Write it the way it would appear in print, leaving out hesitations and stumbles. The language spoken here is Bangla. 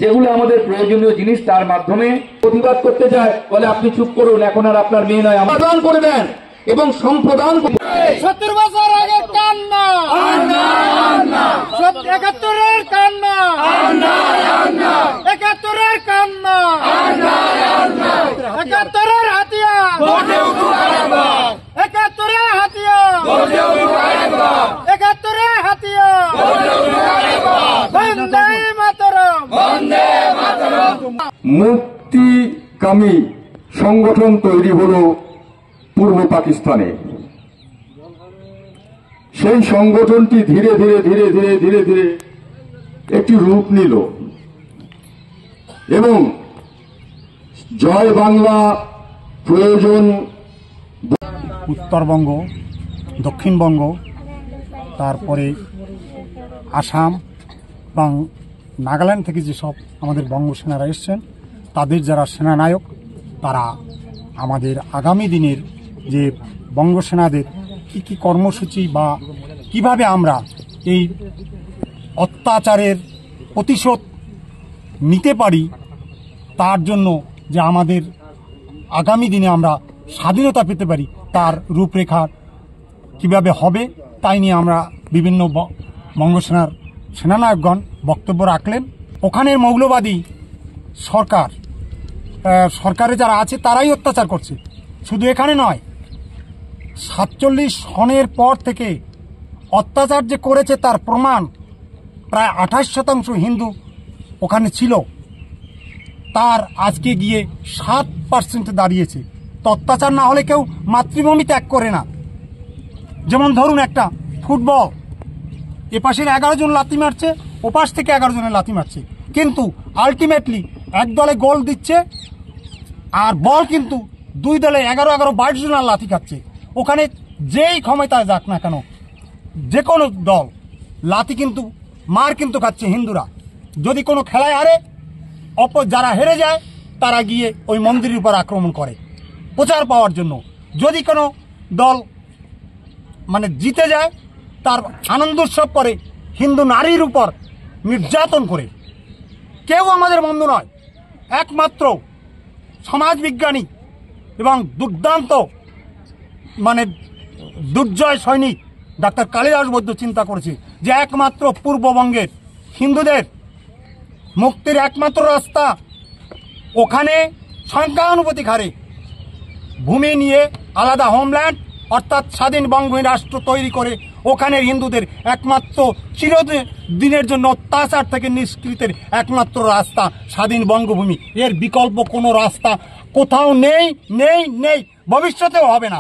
যেগুলো আমাদের প্রয়োজনীয় জিনিস তার মাধ্যমে প্রতিবাদ করতে যায়, বলে আপনি চুপ করুন, এখন আর আপনার মেয়ে নয়, সমাধান করে দেন এবং সম্প্রদান 70 বছর আগে কান্না 71-এর কান্না 71-এর কান্না 71-এর হাতিয়ার 71-এর হাতিয়ার 71-এর হাতিয়ার বন্দে মাতরম মুক্তিকামী সংগঠন তৈরি হলো পূর্ব পাকিস্তানে। সেই সংগঠনটি ধীরে ধীরে ধীরে ধীরে ধীরে ধীরে একটি রূপ নিল এবং জয় বাংলা প্রয়োজন উত্তরবঙ্গ, দক্ষিণবঙ্গ, তারপরে আসাম এবং নাগাল্যান্ড থেকে যেসব আমাদের বঙ্গ সেনারা এসছেন, তাদের যারা সেনানায়ক, তারা আমাদের আগামী দিনের যে বঙ্গ সেনাদের কী কী কর্মসূচি বা কিভাবে আমরা এই অত্যাচারের প্রতিশোধ নিতে পারি, তার জন্য যে আমাদের আগামী দিনে আমরা স্বাধীনতা পেতে পারি তার রূপরেখা কিভাবে হবে, তাই নিয়ে আমরা বিভিন্ন বঙ্গসেনার সেনানায়কগণ বক্তব্য রাখলেন। ওখানের মৌলবাদী সরকারে যারা আছে তারাই অত্যাচার করছে, শুধু এখানে নয়, 47 সনের পর থেকে অত্যাচার যে করেছে তার প্রমাণ প্রায় 28% হিন্দু ওখানে ছিল, তার আজকে গিয়ে 7% দাঁড়িয়েছে। তো অত্যাচার না হলে কেউ মাতৃভূমি ত্যাগ করে না। যেমন ধরুন একটা ফুটবল, এপাশের 11 জন লাথি মারছে, ওপাশ থেকে 11 জনের লাথি মারছে, কিন্তু আলটিমেটলি এক দলে গোল দিচ্ছে আর বল কিন্তু দুই দলে 11-22 জনের লাথি খাচ্ছে। ওখানে যেই ক্ষমতায় যাক না কেন, যে কোনো দল লাথি কিন্তু মার কিন্তু খাচ্ছে হিন্দুরা। যদি কোনো খেলায় হারে, যারা হেরে যায় তারা গিয়ে ওই মন্দিরের উপর আক্রমণ করে প্রচার পাওয়ার জন্য। যদি কোনো দল জিতে যায়, তার আনন্দ উৎসব করে হিন্দু নারীর উপর নির্যাতন করে। কেউ আমাদের বন্ধু নয়, একমাত্র সমাজবিজ্ঞানী এবং দুর্দান্ত দুর্জয় সৈনিক ডাক্তার কালিদাস বৈদ্য চিন্তা করেছে যে একমাত্র পূর্ববঙ্গের হিন্দুদের মুক্তির একমাত্র রাস্তা ওখানে সংখ্যানুপাতিক হারে ভূমি নিয়ে আলাদা হোমল্যান্ড অর্থাৎ স্বাধীন বঙ্গভূমি রাষ্ট্র তৈরি করে ওখানের হিন্দুদের একমাত্র চিরদিনের জন্য অত্যাচার থেকে নিষ্কৃতের একমাত্র রাস্তা স্বাধীন বঙ্গভূমি। এর বিকল্প কোনো রাস্তা কোথাও নেই, নেই, নেই, ভবিষ্যতেও হবে না।